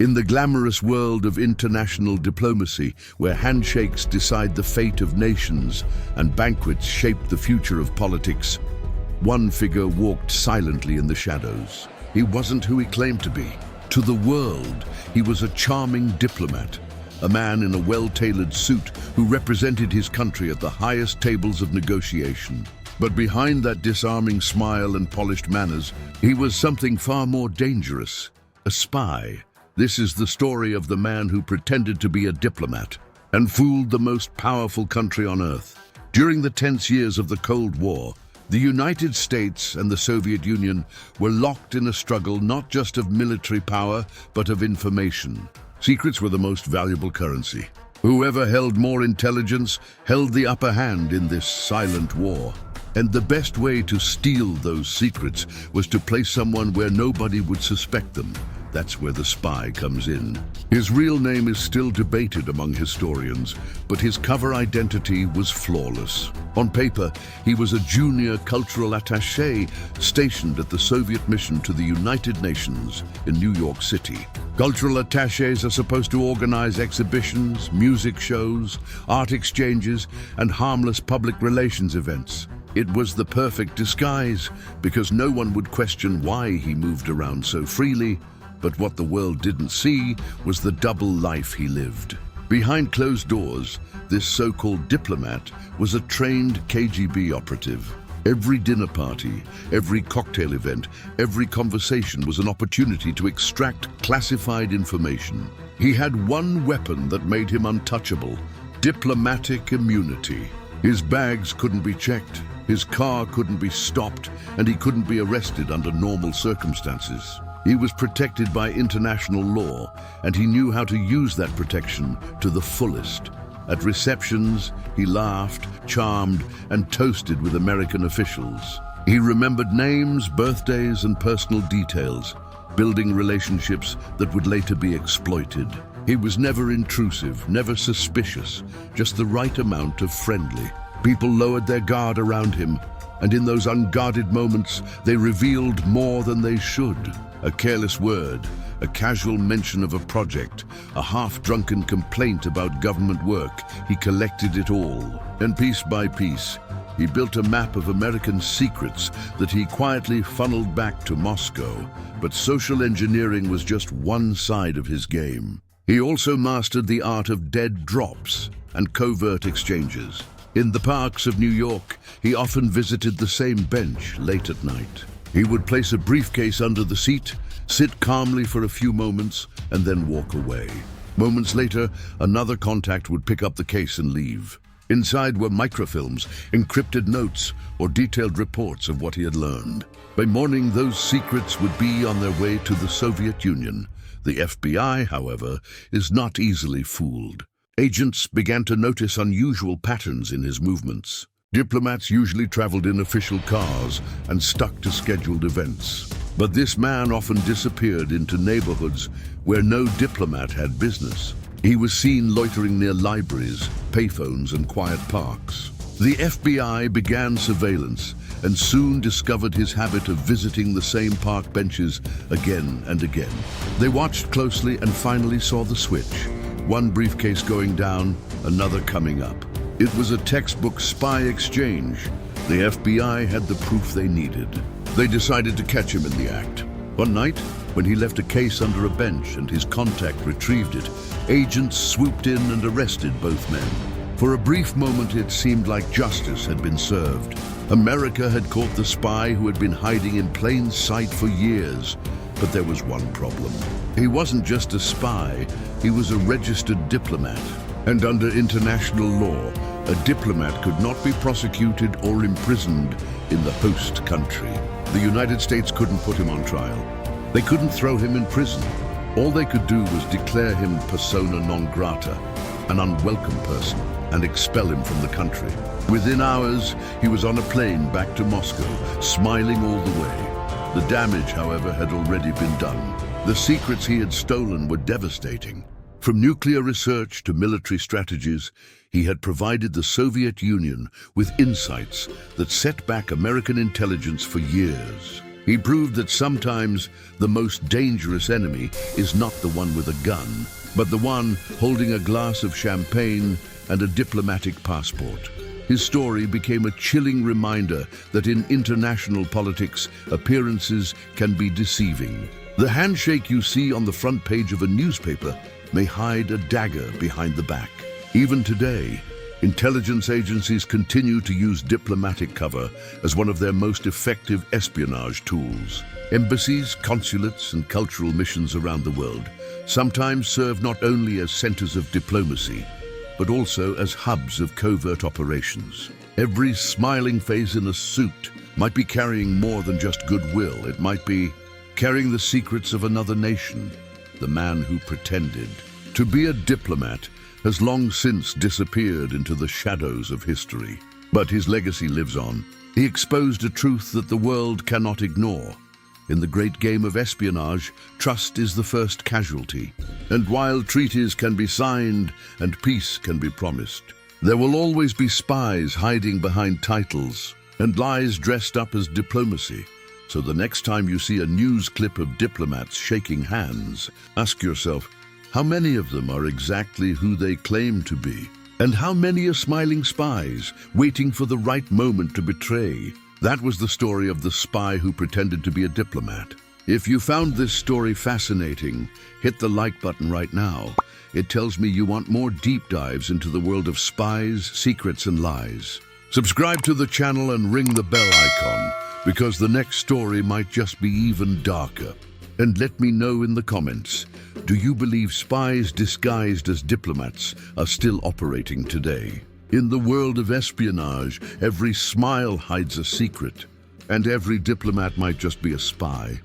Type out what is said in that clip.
In the glamorous world of international diplomacy, where handshakes decide the fate of nations and banquets shape the future of politics, one figure walked silently in the shadows. He wasn't who he claimed to be. To the world, he was a charming diplomat, a man in a well-tailored suit who represented his country at the highest tables of negotiation. But behind that disarming smile and polished manners, he was something far more dangerous, a spy. This is the story of the man who pretended to be a diplomat and fooled the most powerful country on earth. During the tense years of the Cold War, the United States and the Soviet Union were locked in a struggle not just of military power, but of information. Secrets were the most valuable currency. Whoever held more intelligence held the upper hand in this silent war. And the best way to steal those secrets was to place someone where nobody would suspect them. That's where the spy comes in. His real name is still debated among historians, but his cover identity was flawless. On paper, he was a junior cultural attaché stationed at the Soviet mission to the United Nations in New York City. Cultural attachés are supposed to organize exhibitions, music shows, art exchanges, and harmless public relations events. It was the perfect disguise, because no one would question why he moved around so freely. But what the world didn't see was the double life he lived. Behind closed doors, this so-called diplomat was a trained KGB operative. Every dinner party, every cocktail event, every conversation was an opportunity to extract classified information. He had one weapon that made him untouchable: diplomatic immunity. His bags couldn't be checked, his car couldn't be stopped, and he couldn't be arrested under normal circumstances. He was protected by international law, and he knew how to use that protection to the fullest. At receptions, he laughed, charmed, and toasted with American officials. He remembered names, birthdays, and personal details, building relationships that would later be exploited. He was never intrusive, never suspicious, just the right amount of friendly. People lowered their guard around him, and in those unguarded moments, they revealed more than they should. A careless word, a casual mention of a project, a half-drunken complaint about government work, he collected it all. And piece by piece, he built a map of American secrets that he quietly funneled back to Moscow. But social engineering was just one side of his game. He also mastered the art of dead drops and covert exchanges. In the parks of New York, he often visited the same bench late at night. He would place a briefcase under the seat, sit calmly for a few moments, and then walk away. Moments later, another contact would pick up the case and leave. Inside were microfilms, encrypted notes, or detailed reports of what he had learned. By morning, those secrets would be on their way to the Soviet Union. The FBI, however, is not easily fooled. Agents began to notice unusual patterns in his movements. Diplomats usually traveled in official cars and stuck to scheduled events. But this man often disappeared into neighborhoods where no diplomat had business. He was seen loitering near libraries, payphones, and quiet parks. The FBI began surveillance and soon discovered his habit of visiting the same park benches again and again. They watched closely and finally saw the switch. One briefcase going down, another coming up. It was a textbook spy exchange. The FBI had the proof they needed. They decided to catch him in the act. One night, when he left a case under a bench and his contact retrieved it, agents swooped in and arrested both men. For a brief moment, it seemed like justice had been served. America had caught the spy who had been hiding in plain sight for years. But there was one problem. He wasn't just a spy, he was a registered diplomat. And under international law, a diplomat could not be prosecuted or imprisoned in the host country. The United States couldn't put him on trial. They couldn't throw him in prison. All they could do was declare him persona non grata, an unwelcome person, and expel him from the country. Within hours, he was on a plane back to Moscow, smiling all the way. The damage, however, had already been done. The secrets he had stolen were devastating. From nuclear research to military strategies, he had provided the Soviet Union with insights that set back American intelligence for years. He proved that sometimes the most dangerous enemy is not the one with a gun, but the one holding a glass of champagne and a diplomatic passport. His story became a chilling reminder that in international politics, appearances can be deceiving. The handshake you see on the front page of a newspaper may hide a dagger behind the back. Even today, intelligence agencies continue to use diplomatic cover as one of their most effective espionage tools. Embassies, consulates, and cultural missions around the world sometimes serve not only as centers of diplomacy, but also as hubs of covert operations. Every smiling face in a suit might be carrying more than just goodwill. It might be carrying the secrets of another nation. The man who pretended to be a diplomat has long since disappeared into the shadows of history. But his legacy lives on. He exposed a truth that the world cannot ignore. In the great game of espionage, trust is the first casualty. And while treaties can be signed and peace can be promised, there will always be spies hiding behind titles and lies dressed up as diplomacy. So the next time you see a news clip of diplomats shaking hands, ask yourself, how many of them are exactly who they claim to be? And how many are smiling spies, waiting for the right moment to betray? That was the story of the spy who pretended to be a diplomat. If you found this story fascinating, hit the like button right now. It tells me you want more deep dives into the world of spies, secrets, and lies. Subscribe to the channel and ring the bell icon, because the next story might just be even darker. And let me know in the comments, do you believe spies disguised as diplomats are still operating today? In the world of espionage, every smile hides a secret, and every diplomat might just be a spy.